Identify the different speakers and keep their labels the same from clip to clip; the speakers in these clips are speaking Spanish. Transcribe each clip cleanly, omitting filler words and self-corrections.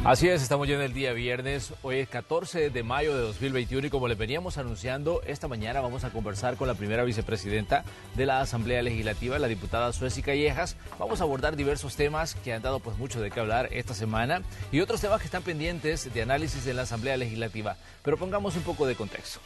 Speaker 1: Así es, estamos ya en el día viernes, hoy es 14 de mayo de 2021 y como les veníamos anunciando, esta mañana vamos a conversar con la primera vicepresidenta de la Asamblea Legislativa, la diputada Suesi Callejas. Vamos a abordar diversos temas que han dado pues mucho de qué hablar esta semana y otros temas que están pendientes de análisis en la Asamblea Legislativa, pero pongamos un poco de contexto.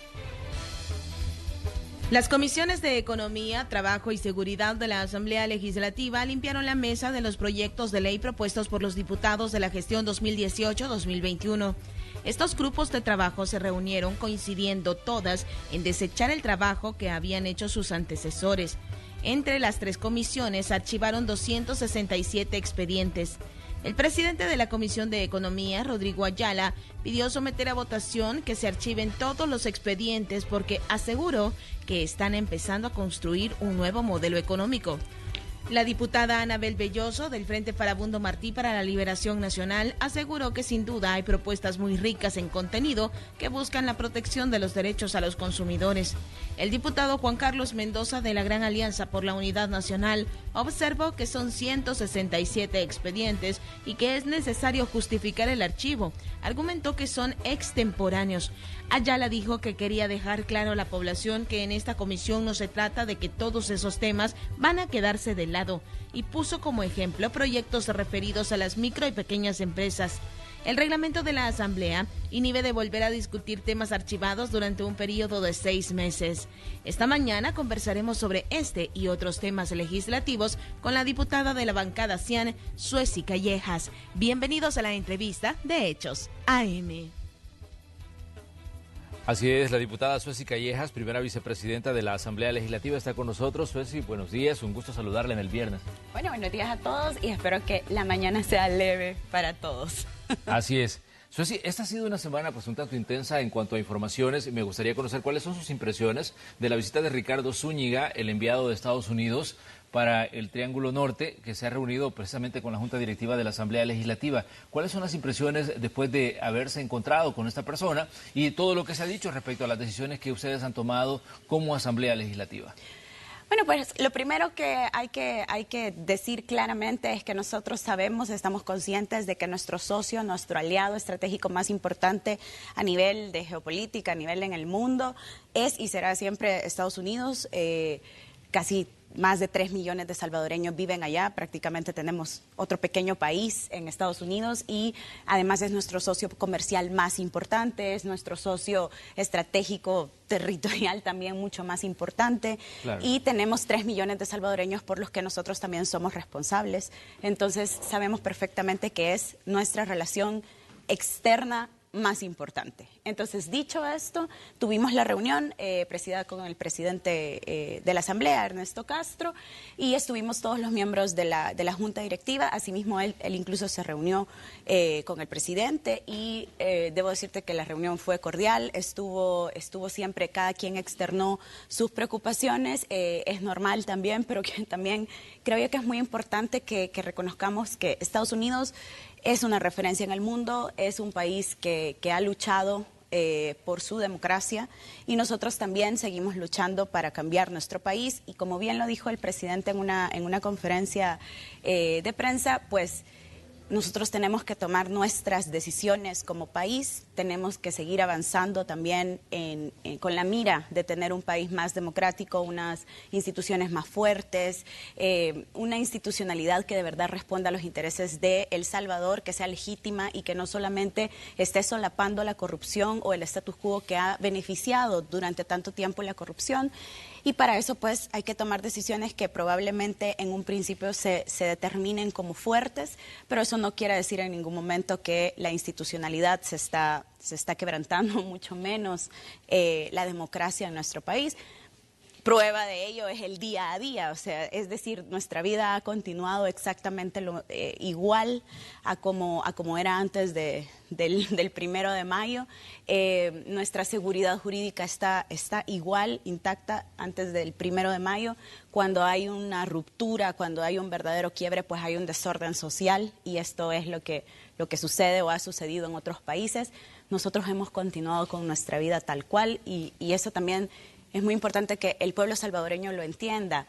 Speaker 2: Las comisiones de Economía, Trabajo y Seguridad de la Asamblea Legislativa limpiaron la mesa de los proyectos de ley propuestos por los diputados de la gestión 2018-2021. Estos grupos de trabajo se reunieron coincidiendo todas en desechar el trabajo que habían hecho sus antecesores. Entre las tres comisiones archivaron 267 expedientes. El presidente de la Comisión de Economía, Rodrigo Ayala, pidió someter a votación que se archiven todos los expedientes porque aseguró que están empezando a construir un nuevo modelo económico. La diputada Anabel Belloso, del Frente Farabundo Martí para la Liberación Nacional, aseguró que sin duda hay propuestas muy ricas en contenido que buscan la protección de los derechos a los consumidores. El diputado Juan Carlos Mendoza, de la Gran Alianza por la Unidad Nacional, observó que son 167 expedientes y que es necesario justificar el archivo. Argumentó que son extemporáneos. Ayala dijo que quería dejar claro a la población que en esta comisión no se trata de que todos esos temas van a quedarse de lado, y puso como ejemplo proyectos referidos a las micro y pequeñas empresas. El reglamento de la Asamblea inhibe de volver a discutir temas archivados durante un periodo de 6 meses. Esta mañana conversaremos sobre este y otros temas legislativos con la diputada de la bancada CIAN, Suesi Callejas. Bienvenidos a la entrevista de Hechos AM.
Speaker 1: Así es, la diputada Suesi Callejas, primera vicepresidenta de la Asamblea Legislativa, está con nosotros. Suesi, buenos días, un gusto saludarla en el viernes.
Speaker 3: Bueno, buenos días a todos y espero que la mañana sea leve para todos.
Speaker 1: Así es. Suesi, esta ha sido una semana pues un tanto intensa en cuanto a informaciones y me gustaría conocer cuáles son sus impresiones de la visita de Ricardo Zúñiga, el enviado de Estados Unidos para el Triángulo Norte, que se ha reunido precisamente con la Junta Directiva de la Asamblea Legislativa. ¿Cuáles son las impresiones después de haberse encontrado con esta persona y todo lo que se ha dicho respecto a las decisiones que ustedes han tomado como Asamblea Legislativa?
Speaker 3: Bueno, pues lo primero que hay que decir claramente es que nosotros sabemos, estamos conscientes de que nuestro socio, nuestro aliado estratégico más importante a nivel de geopolítica, a nivel en el mundo, es y será siempre Estados Unidos. Casi más de 3 millones de salvadoreños viven allá, prácticamente tenemos otro pequeño país en Estados Unidos y además es nuestro socio comercial más importante, es nuestro socio estratégico territorial también mucho más importante. Claro. Y tenemos 3 millones de salvadoreños por los que nosotros también somos responsables. Entonces sabemos perfectamente que es nuestra relación externa más importante. Entonces, dicho esto, tuvimos la reunión presidida con el presidente de la Asamblea, Ernesto Castro, y estuvimos todos los miembros de la Junta Directiva. Asimismo, él incluso se reunió con el presidente y debo decirte que la reunión fue cordial, estuvo siempre, cada quien externó sus preocupaciones, es normal también, pero que también creo yo que es muy importante que reconozcamos que Estados Unidos es una referencia en el mundo, es un país que ha luchado por su democracia y nosotros también seguimos luchando para cambiar nuestro país y como bien lo dijo el presidente en una conferencia de prensa, pues nosotros tenemos que tomar nuestras decisiones como país, tenemos que seguir avanzando también con la mira de tener un país más democrático, unas instituciones más fuertes, una institucionalidad que de verdad responda a los intereses de El Salvador, que sea legítima y que no solamente esté solapando la corrupción o el status quo que ha beneficiado durante tanto tiempo la corrupción. Y para eso pues hay que tomar decisiones que probablemente en un principio se determinen como fuertes, pero eso no quiere decir en ningún momento que la institucionalidad se está quebrantando, mucho menos la democracia en nuestro país. Prueba de ello es el día a día, o sea, es decir, nuestra vida ha continuado exactamente igual a como era antes del 1 de mayo. Nuestra seguridad jurídica está igual, intacta, antes del 1 de mayo. Cuando hay una ruptura, cuando hay un verdadero quiebre, pues hay un desorden social y esto es lo que sucede o ha sucedido en otros países. Nosotros hemos continuado con nuestra vida tal cual y eso también es muy importante que el pueblo salvadoreño lo entienda.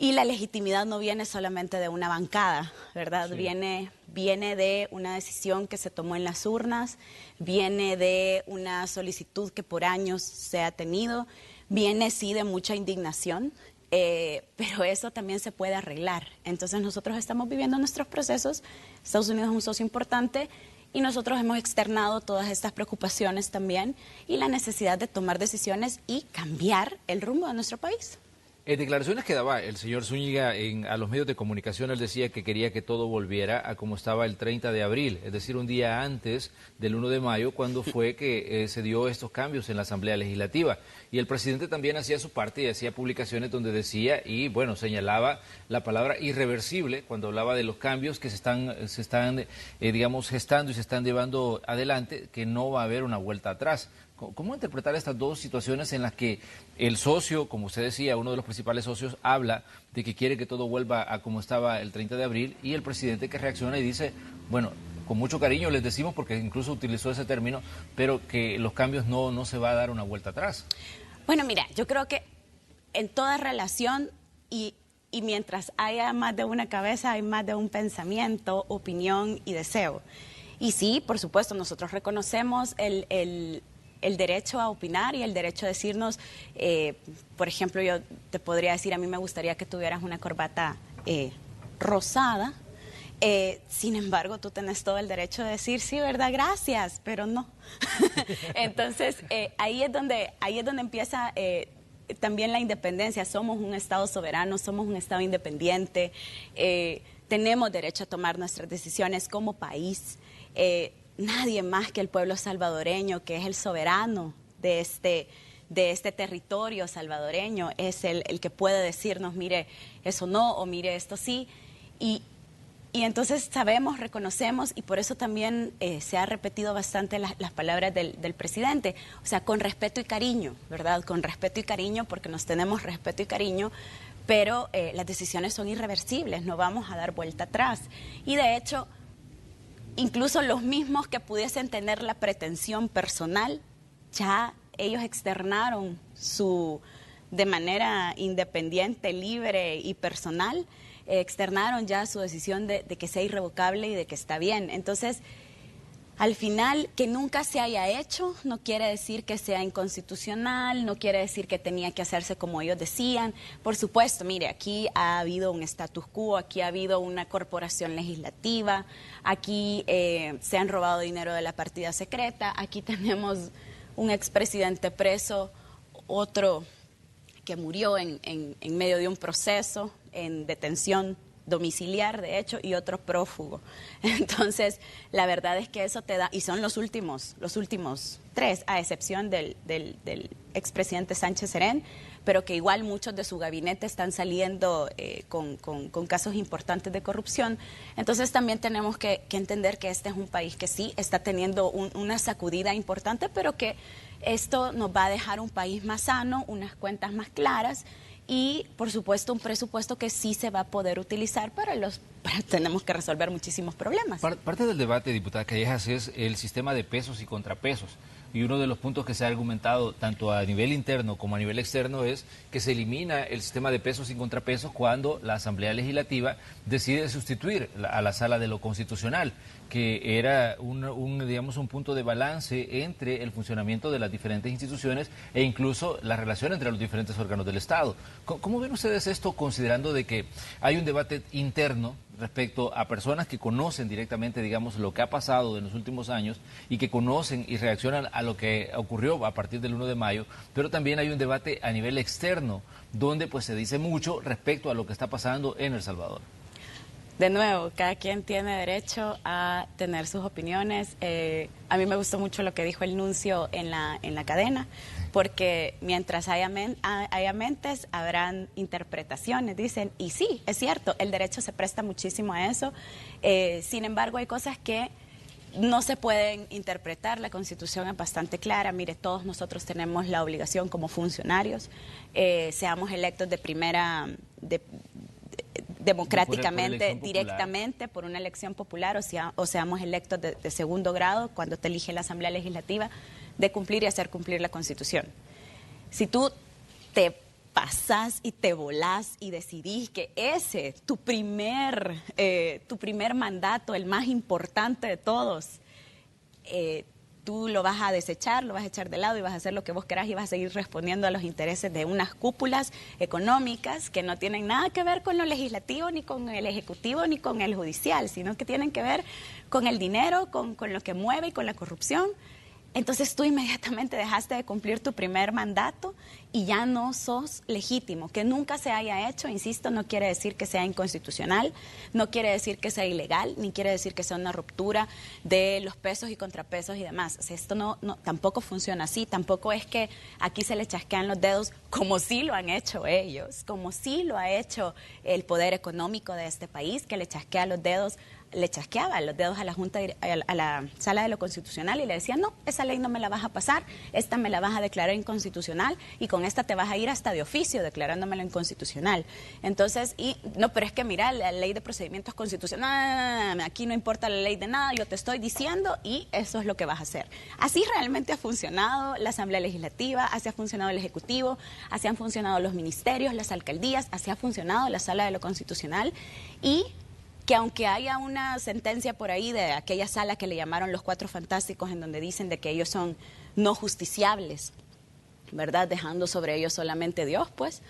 Speaker 3: Y la legitimidad no viene solamente de una bancada, ¿verdad? Sí. Viene de una decisión que se tomó en las urnas, viene de una solicitud que por años se ha tenido, viene sí de mucha indignación, pero eso también se puede arreglar. Entonces nosotros estamos viviendo nuestros procesos, Estados Unidos es un socio importante y nosotros hemos externado todas estas preocupaciones también y la necesidad de tomar decisiones y cambiar el rumbo de nuestro país.
Speaker 1: En declaraciones que daba el señor Zúñiga a los medios de comunicación, él decía que quería que todo volviera a como estaba el 30 de abril, es decir, un día antes del 1 de mayo, cuando fue que se dio estos cambios en la Asamblea Legislativa. Y el presidente también hacía su parte y hacía publicaciones donde decía, y bueno, señalaba la palabra irreversible cuando hablaba de los cambios que se están digamos, gestando y se están llevando adelante, que no va a haber una vuelta atrás. ¿Cómo interpretar estas dos situaciones en las que el socio, como usted decía, uno de los principales socios, habla de que quiere que todo vuelva a como estaba el 30 de abril y el presidente que reacciona y dice, bueno, con mucho cariño les decimos, porque incluso utilizó ese término, pero que los cambios no se va a dar una vuelta atrás?
Speaker 3: Bueno, mira, yo creo que en toda relación y mientras haya más de una cabeza, hay más de un pensamiento, opinión y deseo. Y sí, por supuesto, nosotros reconocemos el derecho a opinar y el derecho a decirnos, por ejemplo, yo te podría decir, a mí me gustaría que tuvieras una corbata rosada, sin embargo, tú tenés todo el derecho de decir, sí, verdad, gracias, pero no. Entonces, ahí es donde empieza también la independencia. Somos un Estado soberano, somos un Estado independiente, tenemos derecho a tomar nuestras decisiones como país. Nadie más que el pueblo salvadoreño, que es el soberano de este territorio salvadoreño, es el que puede decirnos, mire, eso no, o mire, esto sí. Y entonces sabemos, reconocemos, y por eso también se ha repetido bastante las palabras del presidente, o sea, con respeto y cariño, ¿verdad? Con respeto y cariño, porque nos tenemos respeto y cariño, pero las decisiones son irreversibles, no vamos a dar vuelta atrás. Y de hecho, incluso los mismos que pudiesen tener la pretensión personal, ya ellos externaron de manera independiente, libre y personal, externaron ya su decisión de que sea irrevocable y de que está bien. Entonces, al final, que nunca se haya hecho no quiere decir que sea inconstitucional, no quiere decir que tenía que hacerse como ellos decían. Por supuesto, mire, aquí ha habido un status quo, aquí ha habido una corporación legislativa, aquí se han robado dinero de la partida secreta, aquí tenemos un expresidente preso, otro que murió en medio de un proceso, en detención domiciliar, de hecho, y otro prófugo. Entonces, la verdad es que eso te da, y son los últimos tres, a excepción del expresidente Sánchez Serén, pero que igual muchos de su gabinete están saliendo con casos importantes de corrupción. Entonces, también tenemos que entender que este es un país que sí está teniendo una sacudida importante, pero que esto nos va a dejar un país más sano, unas cuentas más claras, y, por supuesto, un presupuesto que sí se va a poder utilizar tenemos que resolver muchísimos problemas.
Speaker 1: Parte del debate, diputada Callejas, es el sistema de pesos y contrapesos. Y uno de los puntos que se ha argumentado tanto a nivel interno como a nivel externo es que se elimina el sistema de pesos y contrapesos cuando la Asamblea Legislativa decide sustituir a la Sala de lo Constitucional, que era un punto de balance entre el funcionamiento de las diferentes instituciones e incluso la relación entre los diferentes órganos del Estado. ¿Cómo ven ustedes esto, considerando de que hay un debate interno respecto a personas que conocen directamente, digamos, lo que ha pasado en los últimos años y que conocen y reaccionan a lo que ocurrió a partir del 1 de mayo, pero también hay un debate a nivel externo, donde pues se dice mucho respecto a lo que está pasando en El Salvador?
Speaker 3: De nuevo, cada quien tiene derecho a tener sus opiniones. A mí me gustó mucho lo que dijo el nuncio en la cadena, porque mientras haya mentes, habrán interpretaciones, dicen, y sí, es cierto, el derecho se presta muchísimo a eso. Sin embargo, hay cosas que no se pueden interpretar. La Constitución es bastante clara. Mire, todos nosotros tenemos la obligación como funcionarios, seamos electos democráticamente, directamente por una elección popular, o seamos electos de segundo grado, cuando te elige la Asamblea Legislativa, de cumplir y hacer cumplir la Constitución. Si tú te pasás y te volás y decidís que ese, tu primer mandato, el más importante de todos, tú lo vas a desechar, lo vas a echar de lado y vas a hacer lo que vos querás y vas a seguir respondiendo a los intereses de unas cúpulas económicas que no tienen nada que ver con lo legislativo, ni con el ejecutivo, ni con el judicial, sino que tienen que ver con el dinero, con lo que mueve y con la corrupción. Entonces tú inmediatamente dejaste de cumplir tu primer mandato y ya no sos legítimo. Que nunca se haya hecho, insisto, no quiere decir que sea inconstitucional, no quiere decir que sea ilegal, ni quiere decir que sea una ruptura de los pesos y contrapesos y demás. O sea, esto no, tampoco funciona así, tampoco es que aquí se le chasquean los dedos como sí lo han hecho ellos, como sí lo ha hecho el poder económico de este país, que le chasquea los dedos. Le chasqueaba los dedos a la Junta, a la Sala de lo Constitucional y le decía, no, esa ley no me la vas a pasar, esta me la vas a declarar inconstitucional y con esta te vas a ir hasta de oficio declarándomela inconstitucional. Entonces, no, pero es que mira, la ley de procedimientos constitucionales, aquí no importa la ley de nada, yo te estoy diciendo y eso es lo que vas a hacer. Así realmente ha funcionado la Asamblea Legislativa, así ha funcionado el Ejecutivo, así han funcionado los ministerios, las alcaldías, así ha funcionado la Sala de lo Constitucional y que aunque haya una sentencia por ahí de aquella sala que le llamaron los Cuatro Fantásticos, en donde dicen de que ellos son no justiciables, ¿verdad? Dejando sobre ellos solamente Dios, pues,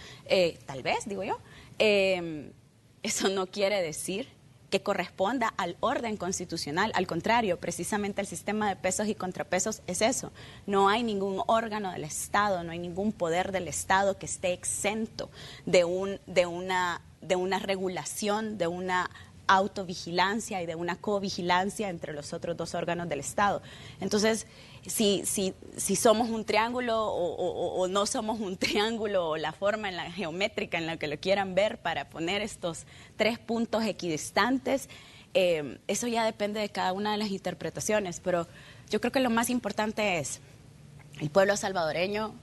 Speaker 3: tal vez, digo yo, eso no quiere decir que corresponda al orden constitucional, al contrario, precisamente el sistema de pesos y contrapesos es eso, no hay ningún órgano del Estado, no hay ningún poder del Estado que esté exento de una regulación, de una autovigilancia y de una covigilancia entre los otros dos órganos del Estado. Entonces, si somos un triángulo o no somos un triángulo, o la forma en la geométrica en la que lo quieran ver para poner estos 3 puntos equidistantes, eso ya depende de cada una de las interpretaciones, pero yo creo que lo más importante es, el pueblo salvadoreño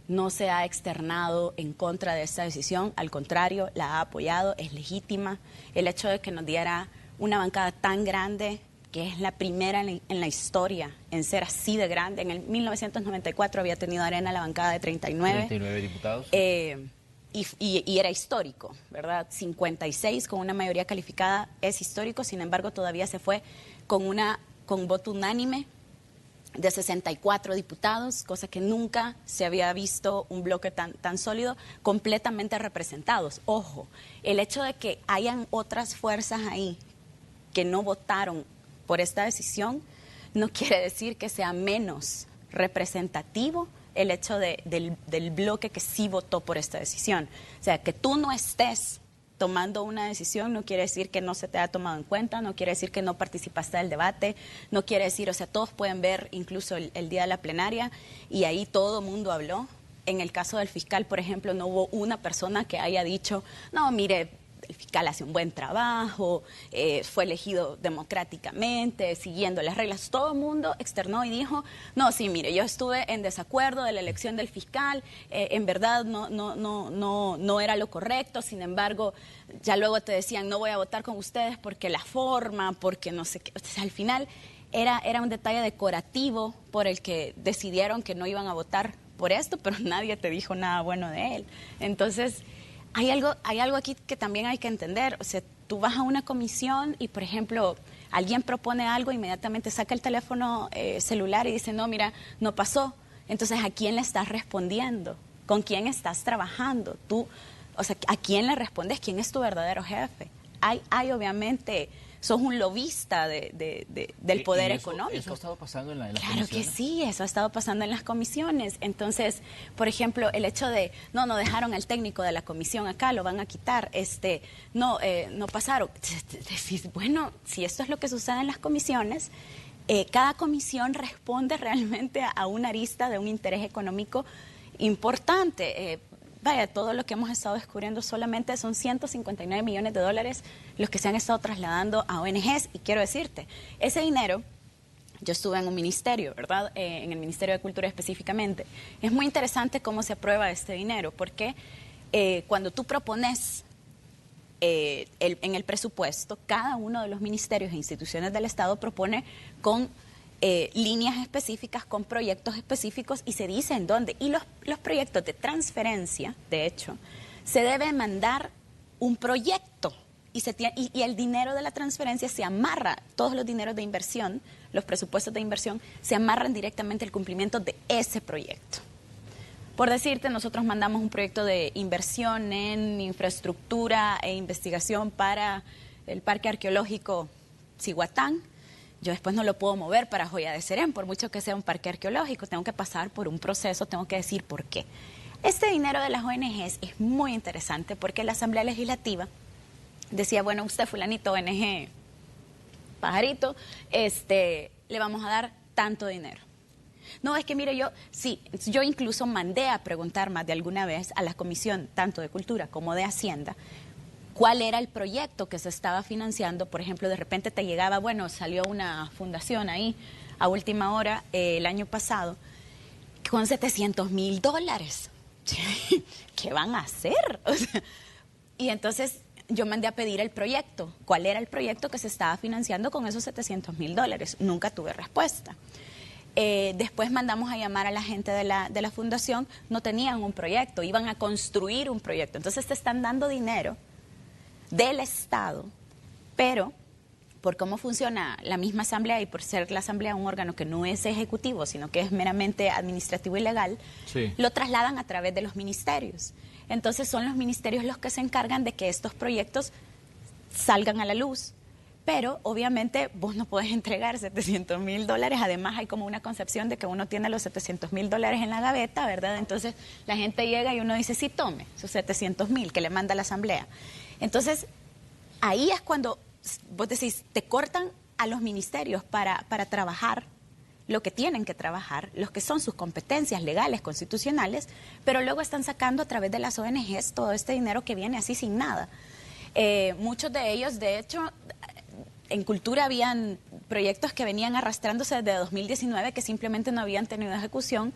Speaker 3: no se ha externado en contra de esta decisión, al contrario, la ha apoyado, es legítima. El hecho de que nos diera una bancada tan grande, que es la primera en la historia en ser así de grande. En el 1994 había tenido Arena la bancada de 39
Speaker 1: diputados.
Speaker 3: Y era histórico, ¿verdad? 56 con una mayoría calificada es histórico, sin embargo todavía se fue con voto unánime de 64 diputados, cosa que nunca se había visto un bloque tan sólido, completamente representados. Ojo, el hecho de que hayan otras fuerzas ahí que no votaron por esta decisión no quiere decir que sea menos representativo el hecho del bloque que sí votó por esta decisión. O sea, que tú no estés tomando una decisión no quiere decir que no se te haya tomado en cuenta, no quiere decir que no participaste del debate, no quiere decir, o sea, todos pueden ver incluso el día de la plenaria y ahí todo el mundo habló. En el caso del fiscal, por ejemplo, no hubo una persona que haya dicho, no, mire, el fiscal hace un buen trabajo, fue elegido democráticamente, siguiendo las reglas. Todo el mundo externó y dijo, no, sí, mire, yo estuve en desacuerdo de la elección del fiscal, en verdad no era lo correcto, sin embargo, ya luego te decían, no voy a votar con ustedes porque la forma, porque no sé qué. O sea, al final era un detalle decorativo por el que decidieron que no iban a votar por esto, pero nadie te dijo nada bueno de él. Entonces, hay algo aquí que también hay que entender. O sea, tú vas a una comisión y, por ejemplo, alguien propone algo, inmediatamente saca el teléfono celular y dice, no, mira, no pasó. Entonces, ¿a quién le estás respondiendo? ¿Con quién estás trabajando? Tú, o sea, ¿a quién le respondes? ¿Quién es tu verdadero jefe? Hay obviamente, sos un lobista del poder económico.
Speaker 1: ¿Eso ha estado pasando en las
Speaker 3: Claro
Speaker 1: comisiones?
Speaker 3: que sí, eso ha estado pasando en las comisiones. Entonces, por ejemplo, el hecho de, no dejaron al técnico de la comisión acá, lo van a quitar, no pasaron. Decís, bueno, si esto es lo que sucede en las comisiones, cada comisión responde realmente a una arista de un interés económico importante. Vaya, todo lo que hemos estado descubriendo solamente son 159 millones de dólares los que se han estado trasladando a ONGs. Y quiero decirte, ese dinero, yo estuve en un ministerio, ¿verdad? En el Ministerio de Cultura específicamente. Es muy interesante cómo se aprueba este dinero, porque cuando tú propones en el presupuesto, cada uno de los ministerios e instituciones del Estado propone con líneas específicas con proyectos específicos y se dice en dónde. Y los proyectos de transferencia, de hecho, se debe mandar un proyecto y el dinero de la transferencia se amarra, todos los dineros de inversión, los presupuestos de inversión, se amarran directamente al cumplimiento de ese proyecto. Por decirte, nosotros mandamos un proyecto de inversión en infraestructura e investigación para el Parque Arqueológico Cihuatán. Yo después no lo puedo mover para Joya de Serén, por mucho que sea un parque arqueológico, tengo que pasar por un proceso, tengo que decir por qué. Este dinero de las ONGs es muy interesante porque la Asamblea Legislativa decía, bueno, usted fulanito ONG Pajarito, le vamos a dar tanto dinero. No, es que mire, yo incluso mandé a preguntar más de alguna vez a la Comisión, tanto de Cultura como de Hacienda, cuál era el proyecto que se estaba financiando. Por ejemplo, de repente te llegaba, bueno, salió una fundación ahí a última hora el año pasado con $700,000. ¿Qué van a hacer? O sea, y entonces yo mandé a pedir el proyecto. ¿Cuál era el proyecto que se estaba financiando con esos $700,000? Nunca tuve respuesta. Después mandamos a llamar a la gente de la fundación, no tenían un proyecto, iban a construir un proyecto. Entonces te están dando dinero del Estado, pero por cómo funciona la misma asamblea y por ser la asamblea un órgano que no es ejecutivo, sino que es meramente administrativo y legal, sí, lo trasladan a través de los ministerios. Entonces son los ministerios los que se encargan de que estos proyectos salgan a la luz. Pero obviamente vos no podés entregar $700,000. Además hay como una concepción de que uno tiene los $700,000 en la gaveta, ¿verdad? Entonces la gente llega y uno dice, sí, tome esos $700,000 que le manda la asamblea. Entonces ahí es cuando vos decís, te cortan a los ministerios para trabajar lo que tienen que trabajar, los que son sus competencias legales, constitucionales, pero luego están sacando a través de las ONGs todo este dinero que viene así sin nada. Muchos de ellos, de hecho, en Cultura habían proyectos que venían arrastrándose desde 2019 que simplemente no habían tenido ejecución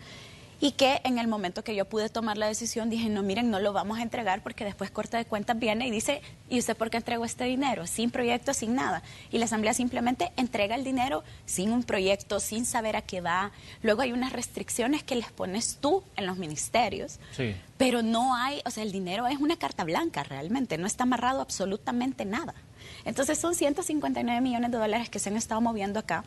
Speaker 3: y que en el momento que yo pude tomar la decisión dije, no, miren, no lo vamos a entregar porque después Corte de Cuentas viene y dice, ¿y usted por qué entregó este dinero? Sin proyecto, sin nada. Y la Asamblea simplemente entrega el dinero sin un proyecto, sin saber a qué va. Luego hay unas restricciones que les pones tú en los ministerios, sí, pero no hay, o sea, el dinero es una carta blanca realmente, no está amarrado absolutamente nada. Entonces son $159 millones que se han estado moviendo acá.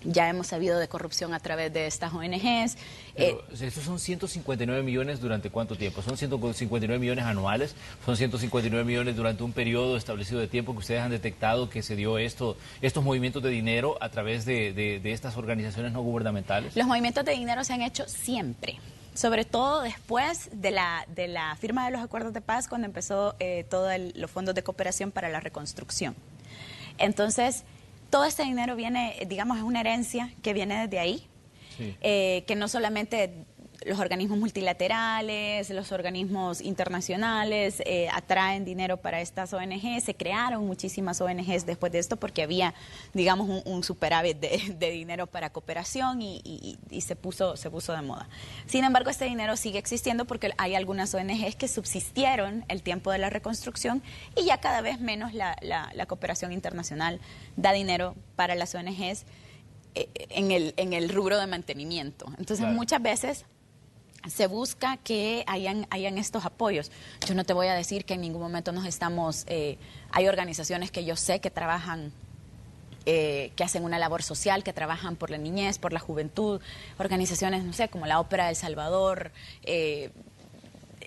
Speaker 3: Ya hemos sabido de corrupción a través de estas ONGs.
Speaker 1: Pero, ¿esos son 159 millones durante cuánto tiempo? ¿Son 159 millones anuales? ¿Son 159 millones durante un periodo establecido de tiempo que ustedes han detectado que se dio estos movimientos de dinero a través de estas organizaciones no gubernamentales?
Speaker 3: Los movimientos de dinero se han hecho siempre, sobre todo después de la firma de los acuerdos de paz, cuando empezó todos los fondos de cooperación para la reconstrucción. Entonces, todo este dinero viene, digamos, es una herencia que viene desde ahí, sí, que no solamente los organismos multilaterales, los organismos internacionales atraen dinero para estas ONGs. Se crearon muchísimas ONGs después de esto porque había, digamos, un superávit de dinero para cooperación y se puso de moda. Sin embargo, este dinero sigue existiendo porque hay algunas ONGs que subsistieron el tiempo de la reconstrucción y ya cada vez menos la cooperación internacional da dinero para las ONGs en el rubro de mantenimiento. Entonces, claro, muchas veces se busca que hayan estos apoyos. Yo no te voy a decir que en ningún momento hay organizaciones que yo sé que trabajan, que hacen una labor social, que trabajan por la niñez, por la juventud, organizaciones, no sé, como la Ópera de El Salvador,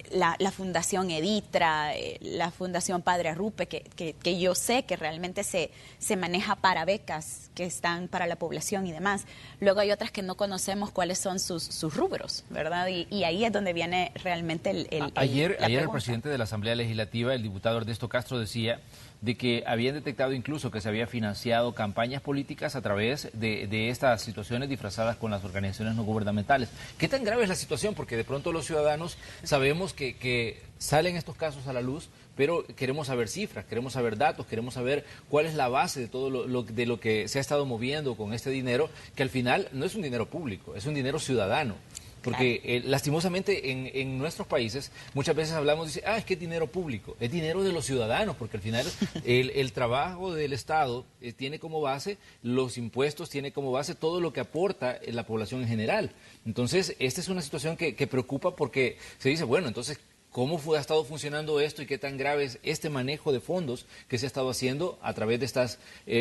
Speaker 3: la Fundación Editra, la Fundación Padre Arrupe, que yo sé que realmente se maneja para becas que están para la población y demás. Luego hay otras que no conocemos cuáles son sus rubros, ¿verdad? Y ahí es donde viene realmente
Speaker 1: Ayer el presidente de la Asamblea Legislativa, el diputado Ernesto Castro, decía de que habían detectado incluso que se había financiado campañas políticas a través de estas situaciones disfrazadas con las organizaciones no gubernamentales. ¿Qué tan grave es la situación? Porque de pronto los ciudadanos sabemos que salen estos casos a la luz, pero queremos saber cifras, queremos saber datos, queremos saber cuál es la base de todo lo que se ha estado moviendo con este dinero, que al final no es un dinero público, es un dinero ciudadano. Porque lastimosamente en nuestros países muchas veces hablamos y dice, es que es dinero público, es dinero de los ciudadanos, porque al final el trabajo del Estado tiene como base los impuestos, tiene como base todo lo que aporta la población en general. Entonces, esta es una situación que preocupa porque se dice, bueno, entonces, ¿cómo ha estado funcionando esto y qué tan grave es este manejo de fondos que se ha estado haciendo a través de estas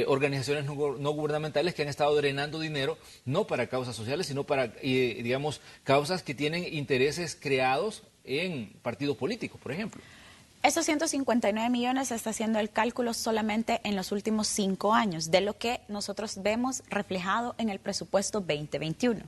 Speaker 1: organizaciones no gubernamentales que han estado drenando dinero, no para causas sociales, sino para, digamos, causas que tienen intereses creados en partidos políticos, por ejemplo?
Speaker 3: Esos 159 millones se está haciendo el cálculo solamente en los últimos 5 años, de lo que nosotros vemos reflejado en el presupuesto 2021.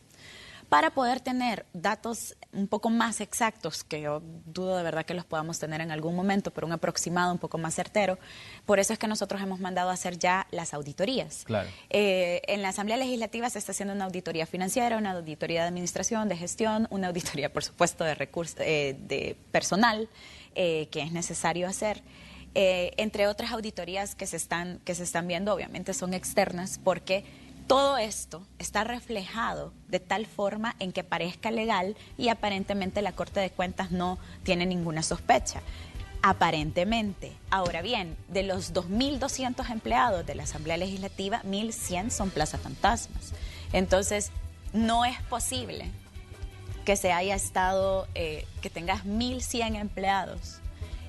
Speaker 3: Para poder tener datos un poco más exactos, que yo dudo de verdad que los podamos tener en algún momento, pero un aproximado un poco más certero, por eso es que nosotros hemos mandado a hacer ya las auditorías.
Speaker 1: Claro.
Speaker 3: En la Asamblea Legislativa se está haciendo una auditoría financiera, una auditoría de administración, de gestión, una auditoría, por supuesto, de recursos, de personal, que es necesario hacer. Entre otras auditorías que se están viendo, obviamente son externas, porque todo esto está reflejado de tal forma en que parezca legal y aparentemente la Corte de Cuentas no tiene ninguna sospecha. Aparentemente. Ahora bien, de los 2.200 empleados de la Asamblea Legislativa, 1.100 son plazas fantasmas. Entonces, no es posible que se haya estado, que tengas 1.100 empleados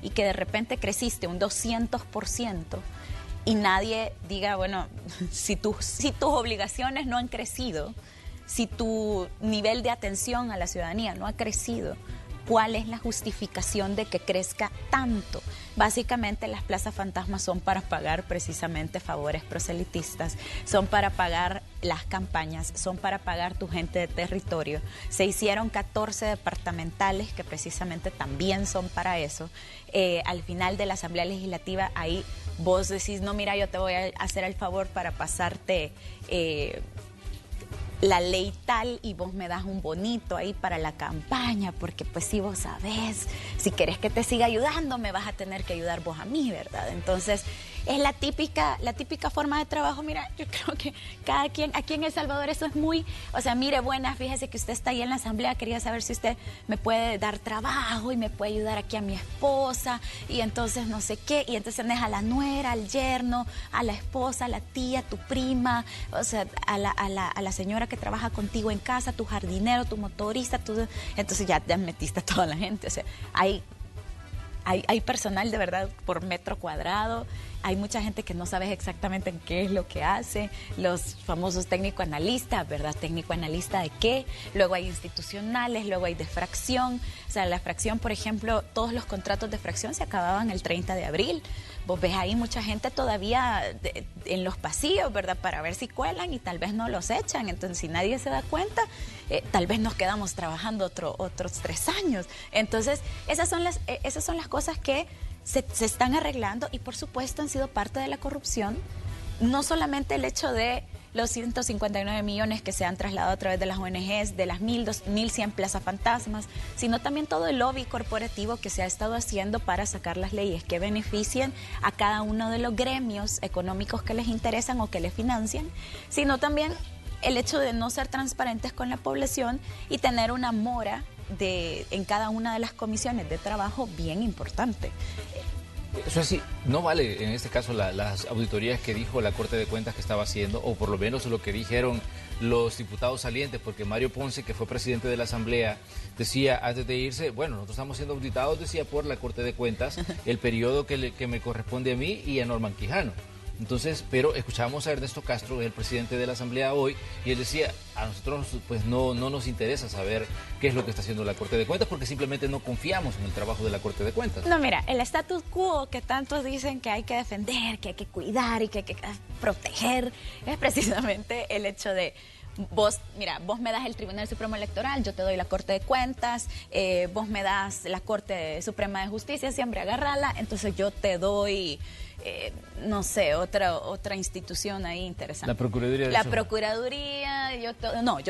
Speaker 3: y que de repente creciste un 200%. Y nadie diga, bueno, si tus obligaciones no han crecido, si tu nivel de atención a la ciudadanía no ha crecido, ¿cuál es la justificación de que crezca tanto? Básicamente las plazas fantasmas son para pagar precisamente favores proselitistas, son para pagar las campañas, son para pagar tu gente de territorio. Se hicieron 14 departamentales que precisamente también son para eso. Al final de la Asamblea Legislativa ahí vos decís, no, mira, yo te voy a hacer el favor para pasarte la ley tal y vos me das un bonito ahí para la campaña, porque pues si vos sabés, si querés que te siga ayudando, me vas a tener que ayudar vos a mí, ¿verdad? Entonces, es la típica forma de trabajo. Mira, yo creo que cada quien, aquí en El Salvador eso es muy, o sea, mire, buena, fíjese que usted está ahí en la asamblea, quería saber si usted me puede dar trabajo y me puede ayudar aquí a mi esposa, y entonces no sé qué, y entonces tenés a la nuera, al yerno, a la esposa, a la tía, tu prima, o sea, a la señora que trabaja contigo en casa, tu jardinero, tu motorista, entonces ya metiste a toda la gente, o sea, hay personal de verdad por metro cuadrado, hay mucha gente que no sabes exactamente en qué es lo que hace, los famosos técnico-analistas, ¿verdad? ¿Técnico-analista de qué? Luego hay institucionales, luego hay de fracción, o sea, la fracción, por ejemplo, todos los contratos de fracción se acababan el 30 de abril. Vos ves ahí mucha gente todavía en los pasillos, ¿verdad? Para ver si cuelan y tal vez no los echan. Entonces, si nadie se da cuenta, tal vez nos quedamos trabajando otros 3 años. Entonces, esas son las cosas que se están arreglando y, por supuesto, han sido parte de la corrupción. No solamente el hecho de los 159 millones que se han trasladado a través de las ONGs, de las 1.100 plazas fantasmas, sino también todo el lobby corporativo que se ha estado haciendo para sacar las leyes que beneficien a cada uno de los gremios económicos que les interesan o que les financian, sino también el hecho de no ser transparentes con la población y tener una mora en cada una de las comisiones de trabajo bien importante.
Speaker 1: Eso sí, no vale en este caso las auditorías que dijo la Corte de Cuentas que estaba haciendo, o por lo menos lo que dijeron los diputados salientes, porque Mario Ponce, que fue presidente de la Asamblea, decía antes de irse, bueno, nosotros estamos siendo auditados, decía, por la Corte de Cuentas, el periodo que me corresponde a mí y a Norman Quijano. Entonces, pero escuchábamos a Ernesto Castro, el presidente de la Asamblea hoy, y él decía, a nosotros pues no nos interesa saber qué es lo que está haciendo la Corte de Cuentas, porque simplemente no confiamos en el trabajo de la Corte de Cuentas.
Speaker 3: No, mira, el status quo que tantos dicen que hay que defender, que hay que cuidar y que hay que proteger, es precisamente el hecho de vos me das el Tribunal Supremo Electoral, yo te doy la Corte de Cuentas, vos me das la Corte Suprema de Justicia, siempre agárrala, entonces yo te doy... no sé, otra institución ahí interesante.
Speaker 1: La Procuraduría.
Speaker 3: La Procuraduría, yo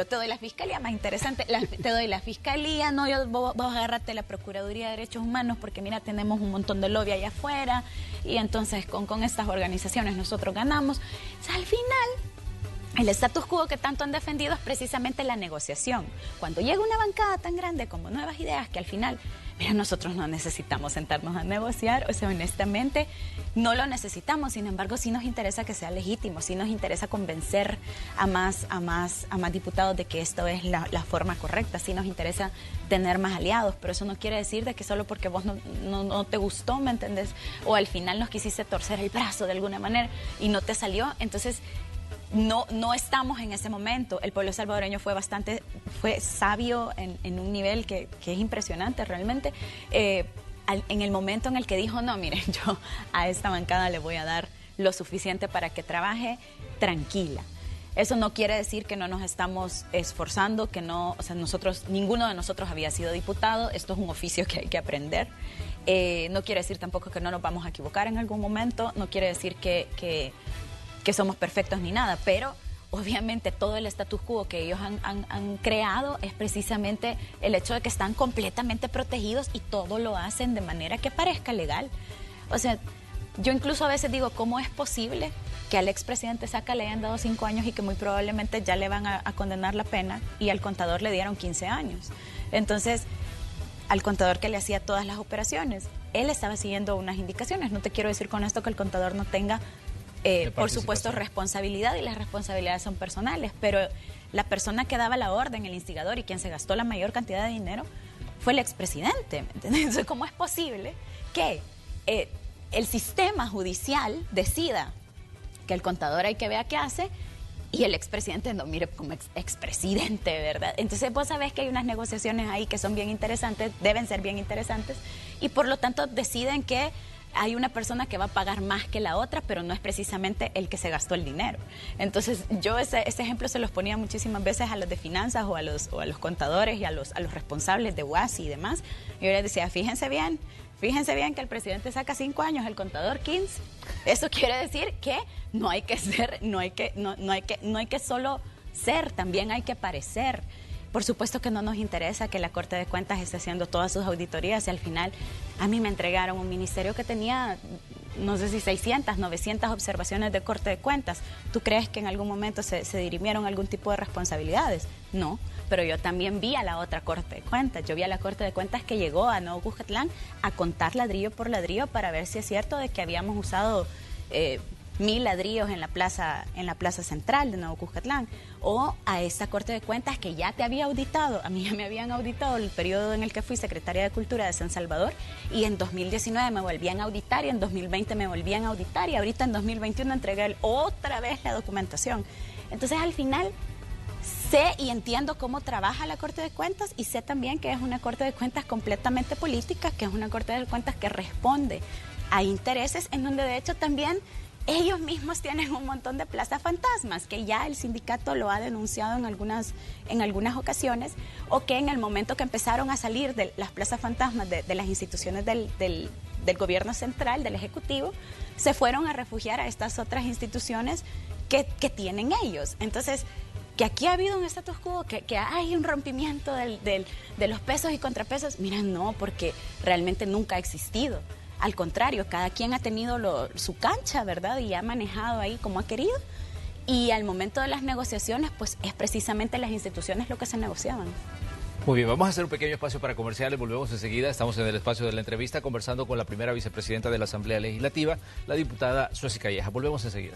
Speaker 3: te doy la Fiscalía, más interesante, te doy la Fiscalía, no, vos agárrate la Procuraduría de Derechos Humanos, porque mira, tenemos un montón de lobby allá afuera, y entonces con estas organizaciones nosotros ganamos. O sea, al final, El status quo que tanto han defendido es precisamente la negociación. Cuando llega una bancada tan grande como Nuevas Ideas, que al final, mira, nosotros no necesitamos sentarnos a negociar, o sea, honestamente, no lo necesitamos. Sin embargo, sí nos interesa que sea legítimo, sí nos interesa convencer a más diputados de que esto es la forma correcta, sí nos interesa tener más aliados, pero eso no quiere decir de que solo porque vos no te gustó, ¿me entendés? O al final nos quisiste torcer el brazo de alguna manera y no te salió, entonces... No estamos en ese momento. El pueblo salvadoreño fue sabio en un nivel que es impresionante realmente. En el momento en el que dijo, no, miren, yo a esta bancada le voy a dar lo suficiente para que trabaje tranquila. Eso no quiere decir que no nos estamos esforzando, que no, o sea, ninguno de nosotros había sido diputado. Esto es un oficio que hay que aprender. No quiere decir tampoco que no nos vamos a equivocar en algún momento. No quiere decir que somos perfectos ni nada, pero obviamente todo el status quo que ellos han creado es precisamente el hecho de que están completamente protegidos y todo lo hacen de manera que parezca legal. O sea, yo incluso a veces digo, ¿cómo es posible que al expresidente Saca le hayan dado 5 años y que muy probablemente ya le van a condenar la pena y al contador le dieron 15 años? Entonces, al contador que le hacía todas las operaciones, él estaba siguiendo unas indicaciones. No te quiero decir con esto que el contador no tenga... por supuesto, responsabilidad, y las responsabilidades son personales, pero la persona que daba la orden, el instigador y quien se gastó la mayor cantidad de dinero fue el expresidente. ¿Me entiendes? Entonces, ¿cómo es posible que el sistema judicial decida que el contador hay que ver qué hace y el expresidente no mire como expresidente, ¿verdad? Entonces vos sabés que hay unas negociaciones ahí que son bien interesantes, deben ser bien interesantes, y por lo tanto deciden que hay una persona que va a pagar más que la otra, pero no es precisamente el que se gastó el dinero. Entonces, yo ese ejemplo se los ponía muchísimas veces a los de finanzas o a los contadores y a los responsables de UASI y demás. Yo les decía, fíjense bien que el presidente saca 5 años, el contador 15. Eso quiere decir que no hay que ser, no hay que solo ser, también hay que parecer. Por supuesto que no nos interesa que la Corte de Cuentas esté haciendo todas sus auditorías y al final a mí me entregaron un ministerio que tenía, no sé si 600, 900 observaciones de Corte de Cuentas. ¿Tú crees que en algún momento se dirimieron algún tipo de responsabilidades? No, pero yo también vi a la otra Corte de Cuentas. Yo vi a la Corte de Cuentas que llegó a Nuevo Cuscatlán a contar ladrillo por ladrillo para ver si es cierto de que habíamos usado 1000 ladrillos en la plaza central de Nuevo Cuscatlán, o a esta Corte de Cuentas que ya te había auditado. A mí ya me habían auditado el periodo en el que fui secretaria de Cultura de San Salvador, y en 2019 me volvían a auditar, y en 2020 me volvían a auditar, y ahorita en 2021 entregué otra vez la documentación. Entonces, al final, sé y entiendo cómo trabaja la Corte de Cuentas, y sé también que es una Corte de Cuentas completamente política, que es una Corte de Cuentas que responde a intereses en donde de hecho también ellos mismos tienen un montón de plazas fantasmas, que ya el sindicato lo ha denunciado en algunas ocasiones, o que en el momento que empezaron a salir de las plazas fantasmas de las instituciones del gobierno central, del Ejecutivo, se fueron a refugiar a estas otras instituciones que tienen ellos. Entonces, que aquí ha habido un status quo, que hay un rompimiento de los pesos y contrapesos, mira, no, porque realmente nunca ha existido. Al contrario, cada quien ha tenido su cancha, ¿verdad? Y ha manejado ahí como ha querido. Y al momento de las negociaciones, pues es precisamente las instituciones lo que se negociaban.
Speaker 1: Muy bien, vamos a hacer un pequeño espacio para comerciales, volvemos enseguida. Estamos en el espacio de la entrevista conversando con la primera vicepresidenta de la Asamblea Legislativa, la diputada Suzy Callejas. Volvemos enseguida.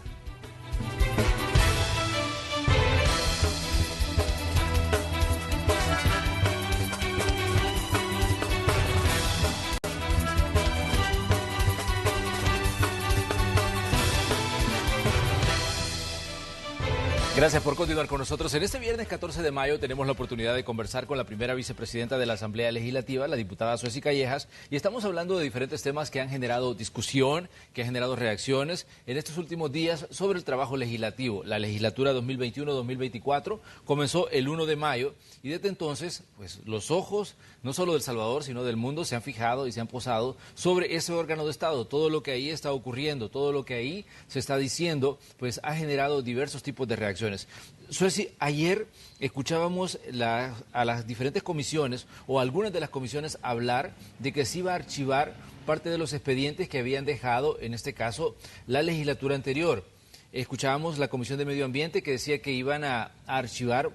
Speaker 1: Gracias por continuar con nosotros. En este viernes 14 de mayo tenemos la oportunidad de conversar con la primera vicepresidenta de la Asamblea Legislativa, la diputada Suzy Callejas, y estamos hablando de diferentes temas que han generado discusión, que han generado reacciones en estos últimos días sobre el trabajo legislativo. La legislatura 2021-2024 comenzó el 1 de mayo y desde entonces, pues los ojos, no solo del Salvador, sino del mundo, se han fijado y se han posado sobre ese órgano de Estado. Todo lo que ahí está ocurriendo, todo lo que ahí se está diciendo, pues ha generado diversos tipos de reacciones. Suzy, ayer escuchábamos a las diferentes comisiones o algunas de las comisiones hablar de que se iba a archivar parte de los expedientes que habían dejado, en este caso, la legislatura anterior. escuchábamos la Comisión de Medio Ambiente que decía que iban a archivar,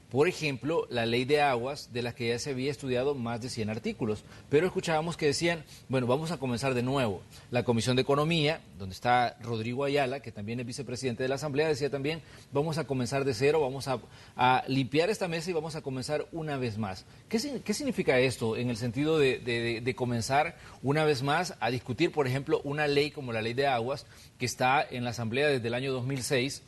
Speaker 1: por ejemplo, la ley de aguas, de la que ya se había estudiado más de 100 artículos. Pero escuchábamos que decían, bueno, vamos a comenzar de nuevo. La Comisión de Economía, donde está Rodrigo Ayala, que también es vicepresidente de la Asamblea, decía también, vamos a comenzar de cero, vamos a limpiar esta mesa y vamos a comenzar una vez más. ¿Qué significa esto en el sentido de comenzar una vez más a discutir, por ejemplo, una ley como la ley de aguas, que está en la Asamblea desde el año 2006?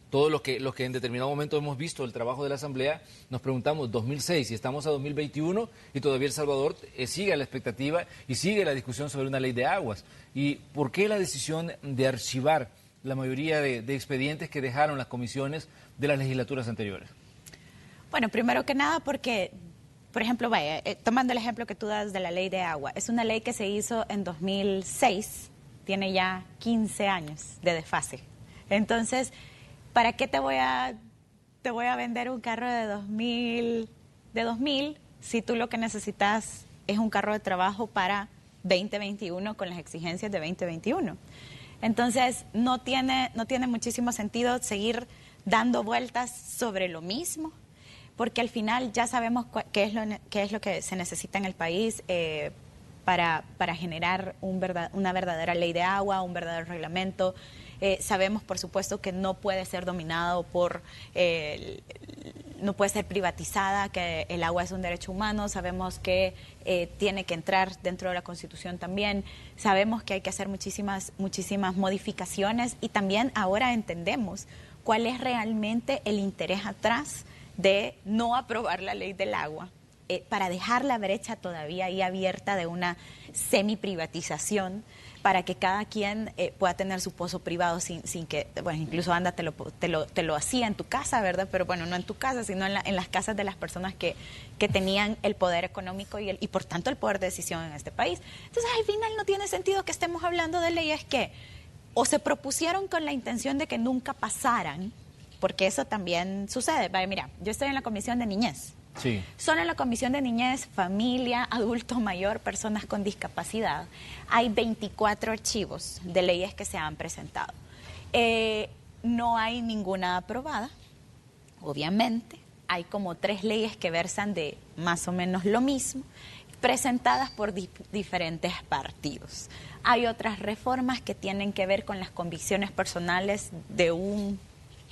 Speaker 1: Todos los que en determinado momento hemos visto el trabajo de la Asamblea, nos preguntamos 2006 y estamos a 2021 y todavía El Salvador sigue a la expectativa y sigue la discusión sobre una ley de aguas. ¿Y por qué la decisión de archivar la mayoría de expedientes que dejaron las comisiones de las legislaturas anteriores?
Speaker 3: Bueno, primero que nada porque, por ejemplo, tomando el ejemplo que tú das de la ley de agua, es una ley que se hizo en 2006, tiene ya 15 años de desfase. Entonces, ¿para qué te voy a vender un carro de 2000 si tú lo que necesitas es un carro de trabajo para 2021 con las exigencias de 2021? Entonces, no tiene muchísimo sentido seguir dando vueltas sobre lo mismo, porque al final ya sabemos qué es lo que se necesita en el país para generar una verdadera ley de agua, un verdadero reglamento. Sabemos, por supuesto, que no puede ser dominado no puede ser privatizada, que el agua es un derecho humano. Sabemos que tiene que entrar dentro de la Constitución también. Sabemos que hay que hacer muchísimas modificaciones y también ahora entendemos cuál es realmente el interés atrás de no aprobar la ley del agua, para dejar la brecha todavía ahí abierta de una semi-privatización, para que cada quien pueda tener su pozo privado sin que, bueno, incluso anda, te lo hacía en tu casa, ¿verdad? Pero bueno, no en tu casa, sino en las casas de las personas que tenían el poder económico y por tanto el poder de decisión en este país. Entonces, al final no tiene sentido que estemos hablando de leyes que o se propusieron con la intención de que nunca pasaran, porque eso también sucede. Vaya, mira, yo estoy en la Comisión de Niñez.
Speaker 1: Sí.
Speaker 3: Solo en la Comisión de Niñez, Familia, Adulto Mayor, Personas con Discapacidad, hay 24 archivos de leyes que se han presentado. No hay ninguna aprobada, obviamente. Hay como 3 leyes que versan de más o menos lo mismo, presentadas por diferentes partidos. Hay otras reformas que tienen que ver con las convicciones personales de un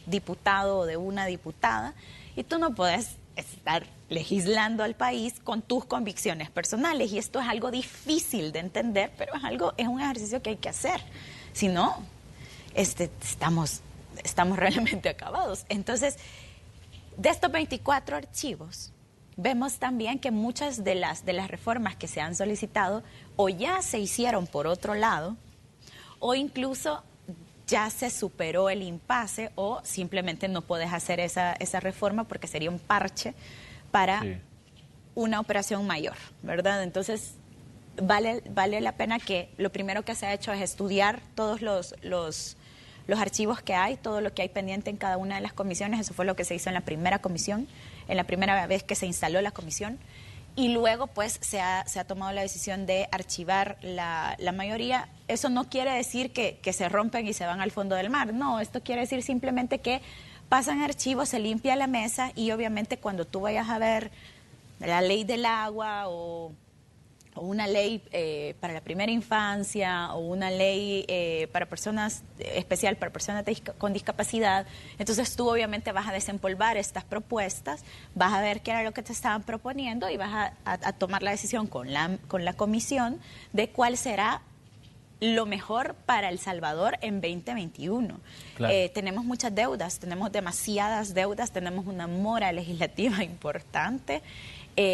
Speaker 3: diputado o de una diputada, y tú no puedes estar legislando al país con tus convicciones personales, y esto es algo difícil de entender, pero es un ejercicio que hay que hacer. Si no, estamos realmente acabados. Entonces, de estos 24 archivos, vemos también que muchas de las reformas que se han solicitado o ya se hicieron por otro lado, o incluso ya se superó el impasse, o simplemente no puedes hacer esa reforma porque sería un parche para una operación mayor, ¿verdad? Entonces, vale la pena que lo primero que se ha hecho es estudiar todos los archivos que hay, todo lo que hay pendiente en cada una de las comisiones. Eso fue lo que se hizo en la primera comisión, en la primera vez que se instaló la comisión. Y luego, pues, se ha tomado la decisión de archivar la mayoría. Eso no quiere decir que se rompen y se van al fondo del mar. No, esto quiere decir simplemente que pasan archivos, se limpia la mesa, y obviamente cuando tú vayas a ver la ley del agua o una ley para la primera infancia, o una ley especial para personas con discapacidad, entonces tú obviamente vas a desempolvar estas propuestas, vas a ver qué era lo que te estaban proponiendo y vas a tomar la decisión con la comisión de cuál será lo mejor para El Salvador en 2021.
Speaker 1: Claro.
Speaker 3: Tenemos muchas deudas, tenemos demasiadas deudas, tenemos una mora legislativa importante,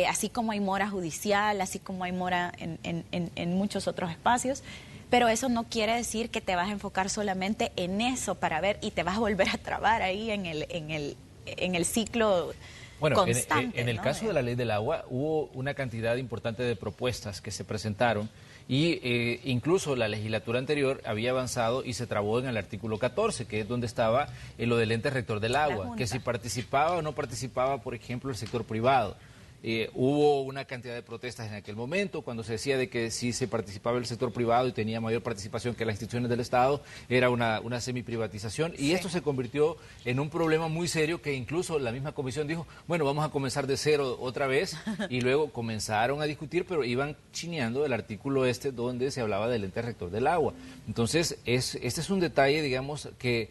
Speaker 3: así como hay mora judicial, así como hay mora en muchos otros espacios, pero eso no quiere decir que te vas a enfocar solamente en eso para ver y te vas a volver a trabar ahí en el ciclo.
Speaker 1: Bueno,
Speaker 3: constante,
Speaker 1: en el
Speaker 3: ¿no?
Speaker 1: caso de la ley del agua hubo una cantidad importante de propuestas que se presentaron y incluso la legislatura anterior había avanzado y se trabó en el artículo 14, que es donde estaba lo del ente rector del agua, que si participaba o no participaba, por ejemplo, el sector privado. Hubo una cantidad de protestas en aquel momento, cuando se decía de que si se participaba el sector privado y tenía mayor participación que las instituciones del Estado, era una semi-privatización, y esto se convirtió en un problema muy serio que incluso la misma comisión dijo, bueno, vamos a comenzar de cero otra vez, y luego comenzaron a discutir, pero iban chineando el artículo donde se hablaba del ente rector del agua. Entonces, este es un detalle, digamos, que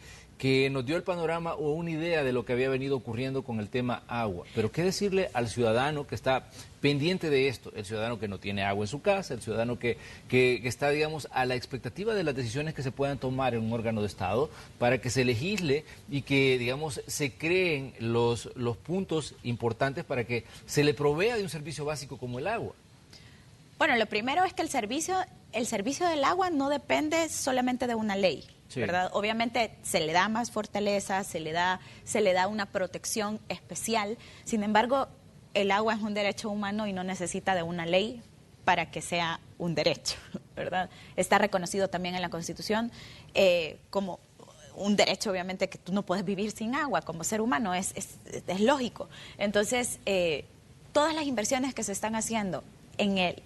Speaker 1: nos dio el panorama o una idea de lo que había venido ocurriendo con el tema agua. Pero ¿qué decirle al ciudadano que está pendiente de esto? El ciudadano que no tiene agua en su casa, el ciudadano que está, digamos, a la expectativa de las decisiones que se puedan tomar en un órgano de Estado para que se legisle y que, digamos, se creen los puntos importantes para que se le provea de un servicio básico como el agua.
Speaker 3: Bueno, lo primero es que el servicio del agua no depende solamente de una ley. Sí. ¿Verdad? Obviamente se le da más fortaleza, se le da una protección especial. Sin embargo, el agua es un derecho humano y no necesita de una ley para que sea un derecho, ¿verdad? Está reconocido también en la Constitución como un derecho, obviamente, que tú no puedes vivir sin agua como ser humano, es lógico. Entonces, todas las inversiones que se están haciendo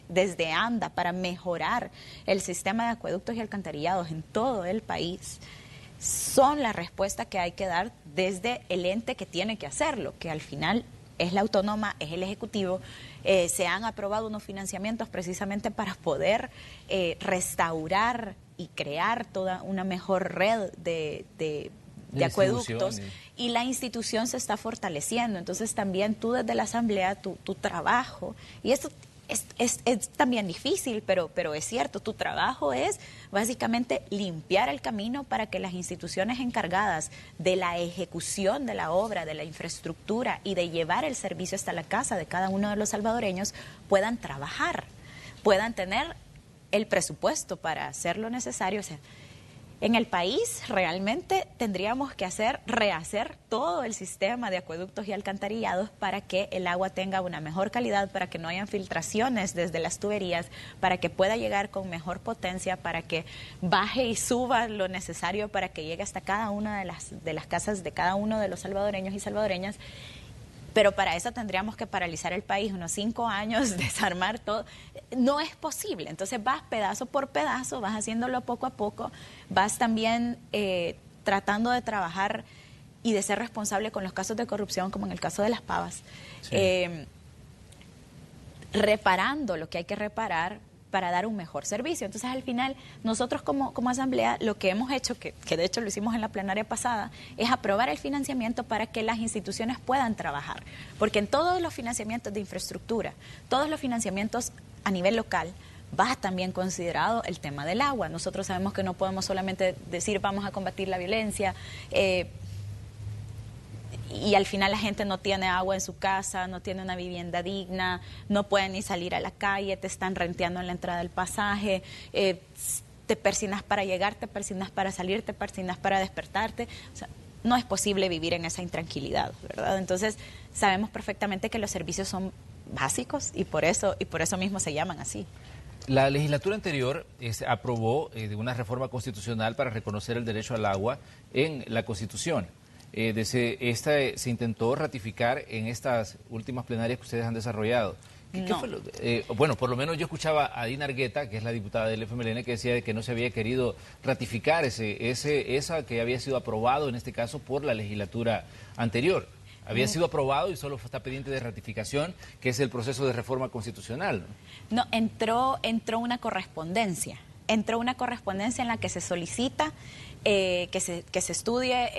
Speaker 3: desde ANDA para mejorar el sistema de acueductos y alcantarillados en todo el país son la respuesta que hay que dar desde el ente que tiene que hacerlo, que al final es la autónoma, es el ejecutivo. Se han aprobado unos financiamientos precisamente para poder restaurar y crear toda una mejor red de acueductos, y la institución se está fortaleciendo. Entonces también tú desde la Asamblea, tu trabajo, y esto es también difícil, pero es cierto, tu trabajo es básicamente limpiar el camino para que las instituciones encargadas de la ejecución de la obra, de la infraestructura y de llevar el servicio hasta la casa de cada uno de los salvadoreños puedan trabajar, puedan tener el presupuesto para hacer lo necesario. O sea, en el país realmente tendríamos que rehacer todo el sistema de acueductos y alcantarillados para que el agua tenga una mejor calidad, para que no hayan filtraciones desde las tuberías, para que pueda llegar con mejor potencia, para que baje y suba lo necesario para que llegue hasta cada una de las casas de cada uno de los salvadoreños y salvadoreñas. Pero para eso tendríamos que paralizar el país unos 5 años, desarmar todo. No es posible. Entonces vas pedazo por pedazo, vas haciéndolo poco a poco, vas también tratando de trabajar y de ser responsable con los casos de corrupción, como en el caso de las pavas, sí. Reparando lo que hay que reparar para dar un mejor servicio. Entonces, al final, nosotros como Asamblea, lo que hemos hecho, que de hecho lo hicimos en la plenaria pasada, es aprobar el financiamiento para que las instituciones puedan trabajar. Porque en todos los financiamientos de infraestructura, todos los financiamientos a nivel local, va también considerado el tema del agua. Nosotros sabemos que no podemos solamente decir vamos a combatir la violencia, y al final la gente no tiene agua en su casa, no tiene una vivienda digna, no puede ni salir a la calle, te están renteando en la entrada del pasaje, te persinas para llegar, te persinas para salir, te persinas para despertarte. O sea, no es posible vivir en esa intranquilidad, ¿verdad? Entonces sabemos perfectamente que los servicios son básicos y por eso mismo se llaman así.
Speaker 1: La legislatura anterior aprobó una reforma constitucional para reconocer el derecho al agua en la Constitución. Se intentó ratificar en estas últimas plenarias que ustedes han desarrollado. ¿Qué fue bueno, por lo menos yo escuchaba a Dina Argueta, que es la diputada del FMLN, que decía que no se había querido ratificar esa que había sido aprobado, en este caso, por la legislatura anterior. Había sido aprobado y solo está pendiente de ratificación, que es el proceso de reforma constitucional.
Speaker 3: No, entró una correspondencia. Entró una correspondencia en la que se solicita que se estudie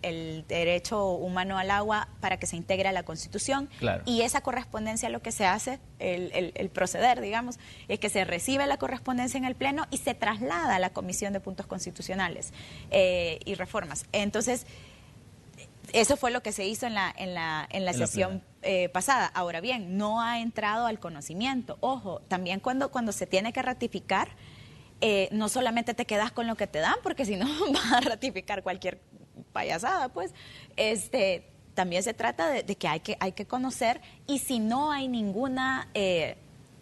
Speaker 3: el derecho humano al agua para que se integre a la Constitución. Claro. Y esa correspondencia, lo que se hace, el proceder, digamos, es que se recibe la correspondencia en el Pleno y se traslada a la Comisión de Puntos Constitucionales y Reformas. Entonces, eso fue lo que se hizo en la sesión pasada. Ahora bien, no ha entrado al conocimiento. Ojo, también cuando se tiene que ratificar, no solamente te quedas con lo que te dan, porque si no vas a ratificar cualquier payasada, pues, también se trata de que hay que conocer, y si no hay ninguna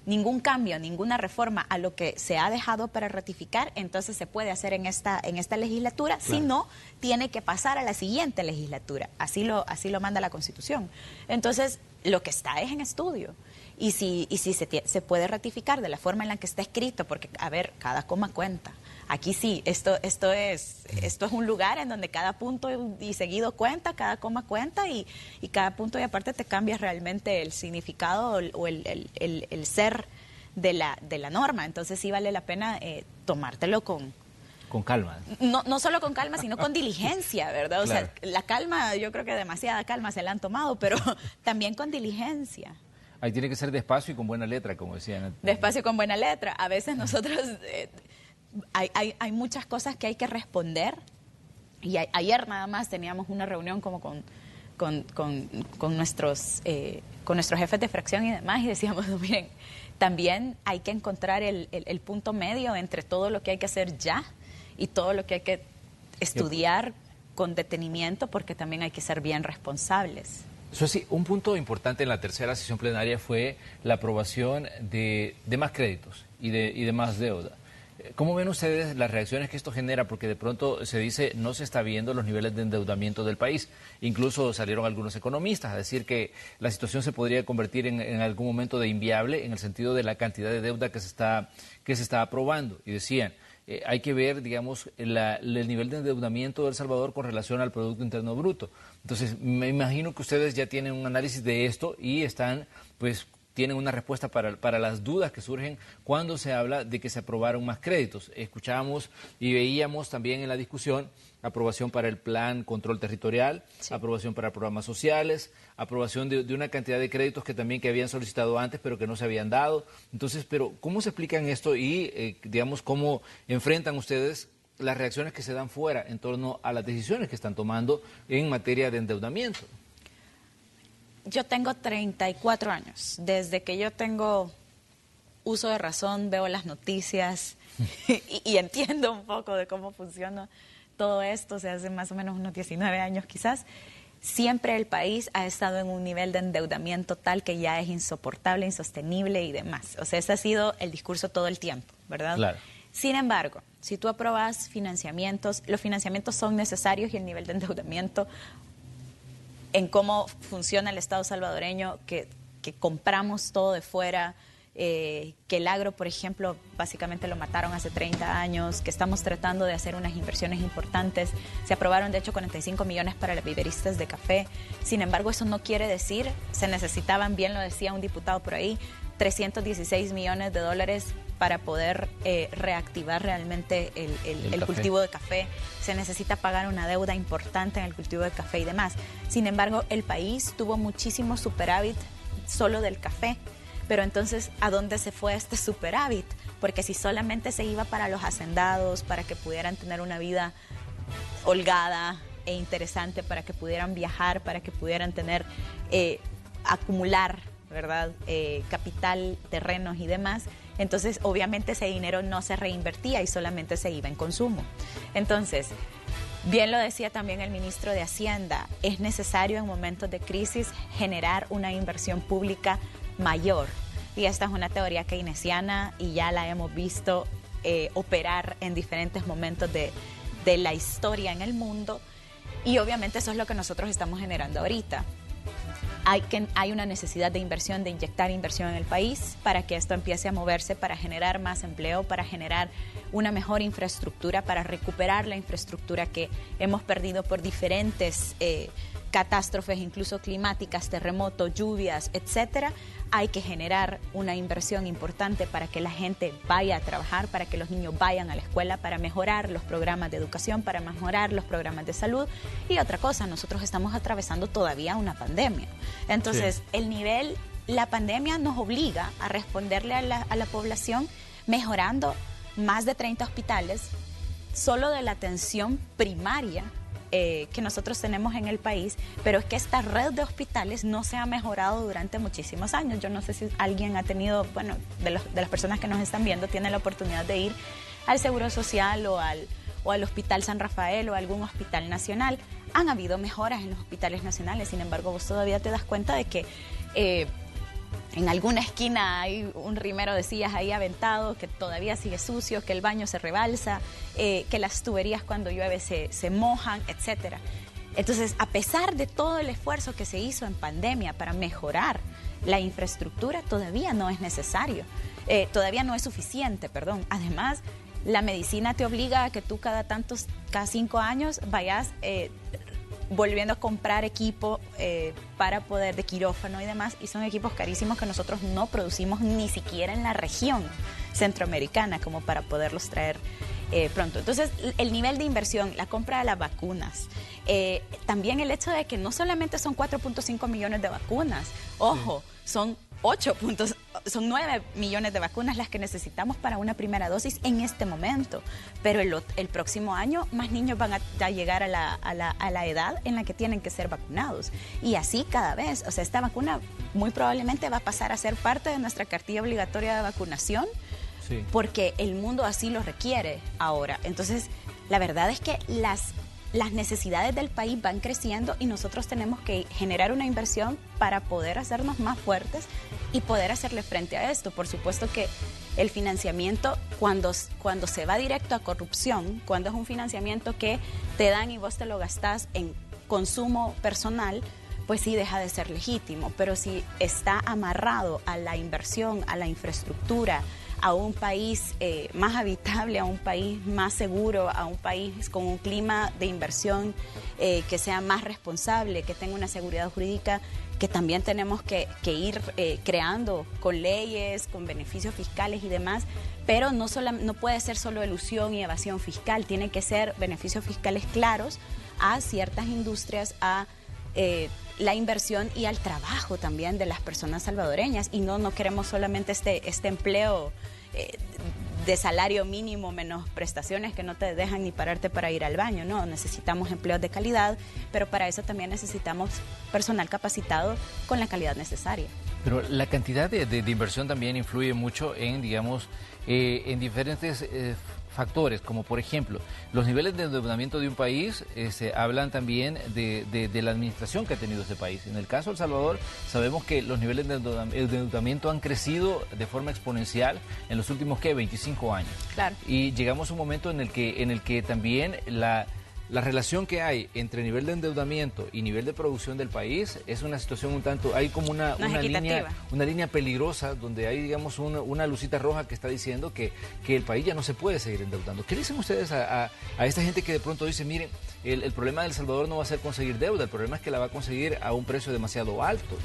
Speaker 3: ningún cambio, ninguna reforma a lo que se ha dejado para ratificar, entonces se puede hacer en esta legislatura, claro. Si no, tiene que pasar a la siguiente legislatura, así lo manda la Constitución. Entonces, lo que está es en estudio. Y si se puede ratificar de la forma en la que está escrito, porque, a ver, cada coma cuenta. Aquí sí, esto es un lugar en donde cada punto y seguido cuenta, cada coma cuenta y cada punto y aparte te cambia realmente el significado o el ser de la norma. Entonces sí vale la pena tomártelo con
Speaker 1: calma.
Speaker 3: No solo con calma, sino con diligencia, ¿verdad? O
Speaker 1: claro.
Speaker 3: sea, la calma, yo creo que demasiada calma se la han tomado, pero también con diligencia.
Speaker 1: Ahí tiene que ser despacio y con buena letra, como decían.
Speaker 3: Despacio y con buena letra. A veces nosotros... Hay muchas cosas que hay que responder y ayer nada más teníamos una reunión como con nuestros jefes de fracción y demás y decíamos, miren, también hay que encontrar el punto medio entre todo lo que hay que hacer ya y todo lo que hay que estudiar con detenimiento porque también hay que ser bien responsables.
Speaker 1: Eso sí, un punto importante en la tercera sesión plenaria fue la aprobación de más créditos y de más deuda. ¿Cómo ven ustedes las reacciones que esto genera? Porque de pronto se dice no se está viendo los niveles de endeudamiento del país. Incluso salieron algunos economistas a decir que la situación se podría convertir en algún momento de inviable en el sentido de la cantidad de deuda que se está aprobando. Y decían, hay que ver, digamos, el nivel de endeudamiento de El Salvador con relación al Producto Interno Bruto. Entonces, me imagino que ustedes ya tienen un análisis de esto y están, pues, tienen una respuesta para las dudas que surgen cuando se habla de que se aprobaron más créditos. Escuchábamos y veíamos también en la discusión aprobación para el Plan Control Territorial, sí. Aprobación para programas sociales, aprobación de una cantidad de créditos que habían solicitado antes pero que no se habían dado. Entonces, pero ¿cómo se explican esto y, digamos, cómo enfrentan ustedes las reacciones que se dan fuera en torno a las decisiones que están tomando en materia de endeudamiento?
Speaker 3: Yo tengo 34 años. Desde que yo tengo uso de razón, veo las noticias y entiendo un poco de cómo funciona todo esto. O sea, hace más o menos unos 19 años quizás. Siempre el país ha estado en un nivel de endeudamiento tal que ya es insoportable, insostenible y demás. O sea, ese ha sido el discurso todo el tiempo, ¿verdad?
Speaker 1: Claro.
Speaker 3: Sin embargo, si tú aprobas financiamientos, los financiamientos son necesarios y el nivel de endeudamiento en cómo funciona el Estado salvadoreño, que compramos todo de fuera, que el agro, por ejemplo, básicamente lo mataron hace 30 años, que estamos tratando de hacer unas inversiones importantes. Se aprobaron, de hecho, 45 millones para los viveristas de café. Sin embargo, eso no quiere decir, se necesitaban, bien lo decía un diputado por ahí, 316 millones de dólares para poder reactivar realmente el cultivo de café. Se necesita pagar una deuda importante en el cultivo de café y demás. Sin embargo, el país tuvo muchísimo superávit solo del café. Pero entonces, ¿a dónde se fue este superávit? Porque si solamente se iba para los hacendados, para que pudieran tener una vida holgada e interesante, para que pudieran viajar, para que pudieran tener, acumular, ¿verdad? Capital, terrenos y demás. Entonces, obviamente ese dinero no se reinvertía y solamente se iba en consumo. Entonces, bien lo decía también el ministro de Hacienda, es necesario en momentos de crisis generar una inversión pública mayor. Y esta es una teoría keynesiana y ya la hemos visto operar en diferentes momentos de la historia en el mundo. Y obviamente eso es lo que nosotros estamos generando ahorita. Hay una necesidad de inversión, de inyectar inversión en el país para que esto empiece a moverse, para generar más empleo, para generar una mejor infraestructura, para recuperar la infraestructura que hemos perdido por diferentes catástrofes, incluso climáticas, terremotos, lluvias, etcétera. Hay que generar una inversión importante para que la gente vaya a trabajar, para que los niños vayan a la escuela, para mejorar los programas de educación, para mejorar los programas de salud. Y otra cosa, nosotros estamos atravesando todavía una pandemia. Entonces, sí, la pandemia nos obliga a responderle a la población mejorando más de 30 hospitales solo de la atención primaria que nosotros tenemos en el país, pero es que esta red de hospitales no se ha mejorado durante muchísimos años. Yo no sé si alguien ha tenido, bueno, de las personas que nos están viendo, tiene la oportunidad de ir al Seguro Social o al Hospital San Rafael o a algún hospital nacional. Han habido mejoras en los hospitales nacionales, sin embargo, vos todavía te das cuenta de que en alguna esquina hay un rimero de sillas ahí aventado que todavía sigue sucio, que el baño se rebalsa, que las tuberías cuando llueve se mojan, etcétera. Entonces, a pesar de todo el esfuerzo que se hizo en pandemia para mejorar la infraestructura, todavía no es necesario, todavía no es suficiente, perdón. Además, la medicina te obliga a que tú cada 5 años vayas volviendo a comprar equipo para poder, de quirófano y demás, y son equipos carísimos que nosotros no producimos ni siquiera en la región centroamericana como para poderlos traer pronto. Entonces, el nivel de inversión, la compra de las vacunas, también el hecho de que no solamente son 4.5 millones de vacunas, ojo, son 9 millones de vacunas las que necesitamos para una primera dosis en este momento, pero el próximo año más niños van a llegar a la edad en la que tienen que ser vacunados, y así cada vez. O sea, esta vacuna muy probablemente va a pasar a ser parte de nuestra cartilla obligatoria de vacunación, sí, porque el mundo así lo requiere ahora. Entonces, la verdad es que las necesidades del país van creciendo y nosotros tenemos que generar una inversión para poder hacernos más fuertes y poder hacerle frente a esto. Por supuesto que el financiamiento, cuando se va directo a corrupción, cuando es un financiamiento que te dan y vos te lo gastás en consumo personal, pues sí deja de ser legítimo. Pero si está amarrado a la inversión, a la infraestructura, a un país más habitable, a un país más seguro, a un país con un clima de inversión que sea más responsable, que tenga una seguridad jurídica, que también tenemos que ir creando con leyes, con beneficios fiscales y demás, pero no puede ser solo elusión y evasión fiscal, tiene que ser beneficios fiscales claros a ciertas industrias, a la inversión y al trabajo también de las personas salvadoreñas, y no queremos solamente este empleo de salario mínimo menos prestaciones que no te dejan ni pararte para ir al baño. No, necesitamos empleos de calidad, pero para eso también necesitamos personal capacitado con la calidad necesaria.
Speaker 1: Pero la cantidad de inversión también influye mucho en, digamos, en diferentes factores, como por ejemplo, los niveles de endeudamiento de un país hablan también de la administración que ha tenido ese país. En el caso de El Salvador, sabemos que los niveles de endeudamiento han crecido de forma exponencial en los últimos, 25 años.
Speaker 3: Claro.
Speaker 1: Y llegamos a un momento en el que también la relación que hay entre nivel de endeudamiento y nivel de producción del país es una situación un tanto, hay como una línea peligrosa donde hay, digamos, una lucita roja que está diciendo que el país ya no se puede seguir endeudando. ¿Qué dicen ustedes a esta gente que de pronto dice, miren, el problema de El Salvador no va a ser conseguir deuda, el problema es que la va a conseguir a un precio demasiado alto?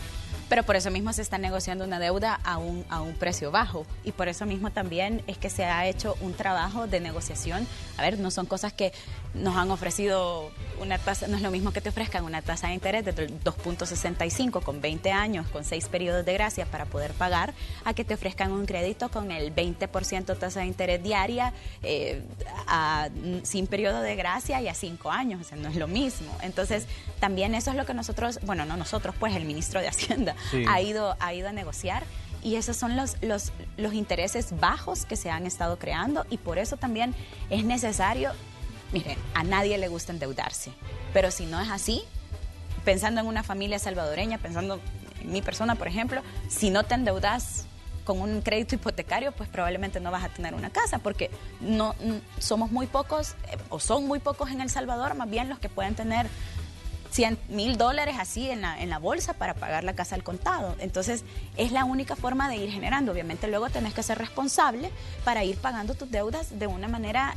Speaker 3: Pero por eso mismo se está negociando una deuda a un precio bajo, y por eso mismo también es que se ha hecho un trabajo de negociación. A ver, no son cosas que nos han ofrecido una tasa, no es lo mismo que te ofrezcan una tasa de interés de 2.65 con 20 años, con 6 periodos de gracia para poder pagar, a que te ofrezcan un crédito con el 20% tasa de interés diaria sin periodo de gracia y a 5 años. O sea, no es lo mismo. Entonces, también eso es lo que nosotros, bueno, no nosotros, pues el ministro de Hacienda sí ha ido a negociar, y esos son los intereses bajos que se han estado creando, y por eso también es necesario. Miren, a nadie le gusta endeudarse, pero si no es así, pensando en una familia salvadoreña, pensando en mi persona, por ejemplo, si no te endeudas con un crédito hipotecario, pues probablemente no vas a tener una casa, porque no somos muy pocos, o son muy pocos en El Salvador, más bien los que pueden tener $100,000 así en la bolsa para pagar la casa al contado. Entonces, es la única forma de ir generando. Obviamente, luego tenés que ser responsable para ir pagando tus deudas de una manera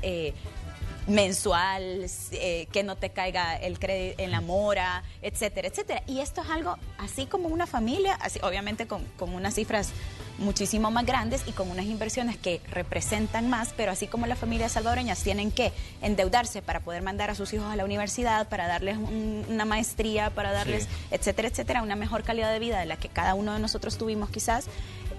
Speaker 3: mensual, que no te caiga el crédito en la mora, etcétera, etcétera. Y esto es algo así como una familia, así, obviamente con unas cifras muchísimo más grandes y con unas inversiones que representan más, pero así como las familias salvadoreñas tienen que endeudarse para poder mandar a sus hijos a la universidad, para darles una maestría, para darles, sí, etcétera, etcétera, una mejor calidad de vida de la que cada uno de nosotros tuvimos quizás,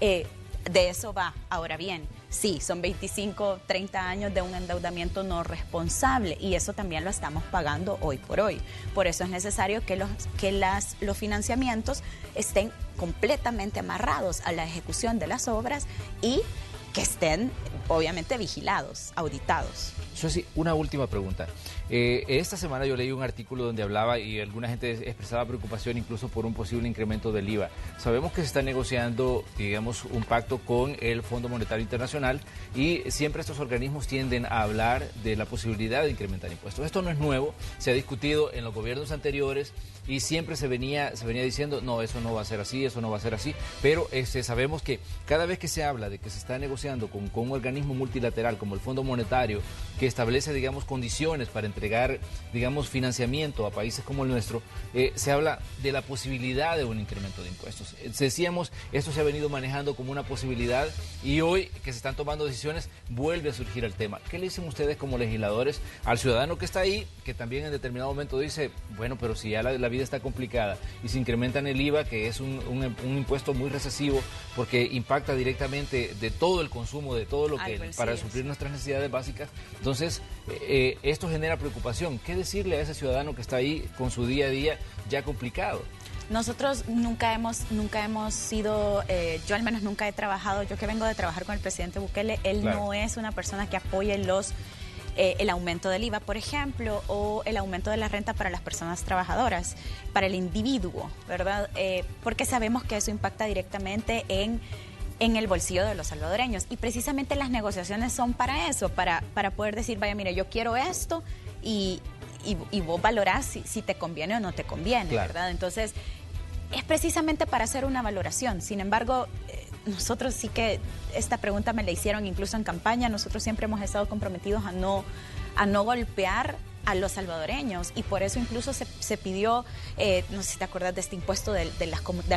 Speaker 3: de eso va. Ahora bien, sí, son 25, 30 años de un endeudamiento no responsable, y eso también lo estamos pagando hoy por hoy. Por eso es necesario que los financiamientos estén completamente amarrados a la ejecución de las obras y que estén obviamente vigilados, auditados.
Speaker 1: Susi, una última pregunta. Esta semana yo leí un artículo donde hablaba y alguna gente expresaba preocupación incluso por un posible incremento del IVA. Sabemos que se está negociando, digamos, un pacto con el Fondo Monetario Internacional y siempre estos organismos tienden a hablar de la posibilidad de incrementar impuestos. Esto no es nuevo, se ha discutido en los gobiernos anteriores y siempre se venía diciendo, no, eso no va a ser así, eso no va a ser así, pero sabemos que cada vez que se habla de que se está negociando con un organismo multilateral como el Fondo Monetario, que establece, digamos, condiciones para entregar, digamos, financiamiento a países como el nuestro, se habla de la posibilidad de un incremento de impuestos. Decíamos, esto se ha venido manejando como una posibilidad y hoy que se están tomando decisiones vuelve a surgir el tema. ¿Qué le dicen ustedes como legisladores al ciudadano que está ahí, que también en determinado momento dice, bueno, pero si ya la vida está complicada y se incrementan el IVA, que es un impuesto muy recesivo porque impacta directamente de todo el consumo, de todo lo que para suplir nuestras necesidades básicas? Entonces, esto genera preocupación. ¿Qué decirle a ese ciudadano que está ahí con su día a día ya complicado?
Speaker 3: Nosotros nunca hemos sido, yo al menos nunca he trabajado, yo que vengo de trabajar con el presidente Bukele, él no es una persona que apoye el aumento del IVA, por ejemplo, o el aumento de la renta para las personas trabajadoras, para el individuo, ¿verdad? Porque sabemos que eso impacta directamente en el bolsillo de los salvadoreños. Y precisamente las negociaciones son para eso, para poder decir, vaya, mire, yo quiero esto y vos valorás si te conviene o no te conviene, ¿verdad? Entonces, es precisamente para hacer una valoración. Sin embargo, nosotros sí que esta pregunta me la hicieron incluso en campaña. Nosotros siempre hemos estado comprometidos a no golpear a los salvadoreños y por eso incluso se pidió, no sé si te acuerdas de este impuesto de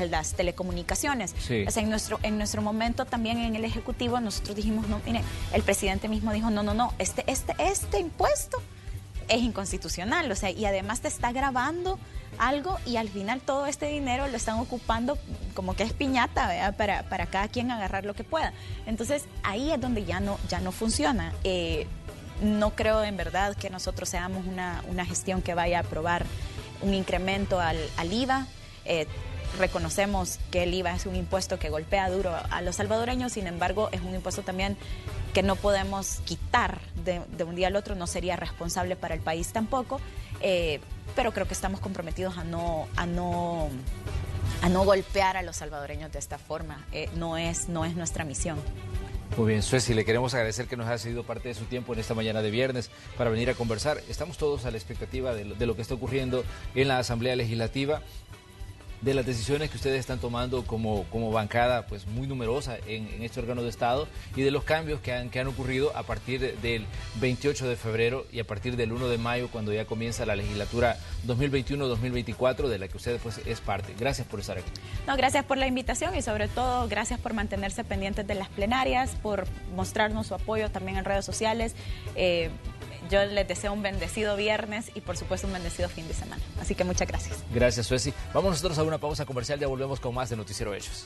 Speaker 3: las telecomunicaciones.
Speaker 1: Sí.
Speaker 3: O sea, en nuestro momento también en el Ejecutivo nosotros dijimos, no, mire, el presidente mismo dijo, no, este impuesto es inconstitucional, o sea, y además te está grabando algo y al final todo este dinero lo están ocupando como que es piñata, ¿verdad? Para cada quien agarrar lo que pueda. Entonces ahí es donde ya no funciona. No creo en verdad que nosotros seamos una gestión que vaya a aprobar un incremento al IVA. Reconocemos que el IVA es un impuesto que golpea duro a los salvadoreños, sin embargo es un impuesto también que no podemos quitar de un día al otro, no sería responsable para el país tampoco, pero creo que estamos comprometidos a no golpear a los salvadoreños de esta forma, no es nuestra misión.
Speaker 1: Muy bien, Susi, le queremos agradecer que nos haya cedido parte de su tiempo en esta mañana de viernes para venir a conversar. Estamos todos a la expectativa de lo que está ocurriendo en la Asamblea Legislativa, de las decisiones que ustedes están tomando como bancada pues muy numerosa en este órgano de Estado y de los cambios que han ocurrido a partir del 28 de febrero y a partir del 1 de mayo cuando ya comienza la legislatura 2021-2024 de la que usted pues es parte. Gracias por estar aquí.
Speaker 3: No, gracias por la invitación y sobre todo gracias por mantenerse pendientes de las plenarias, por mostrarnos su apoyo también en redes sociales. Yo les deseo un bendecido viernes y por supuesto un bendecido fin de semana. Así que muchas gracias.
Speaker 1: Gracias, Susi. Vamos nosotros a una pausa comercial, ya volvemos con más de Noticiero Hechos.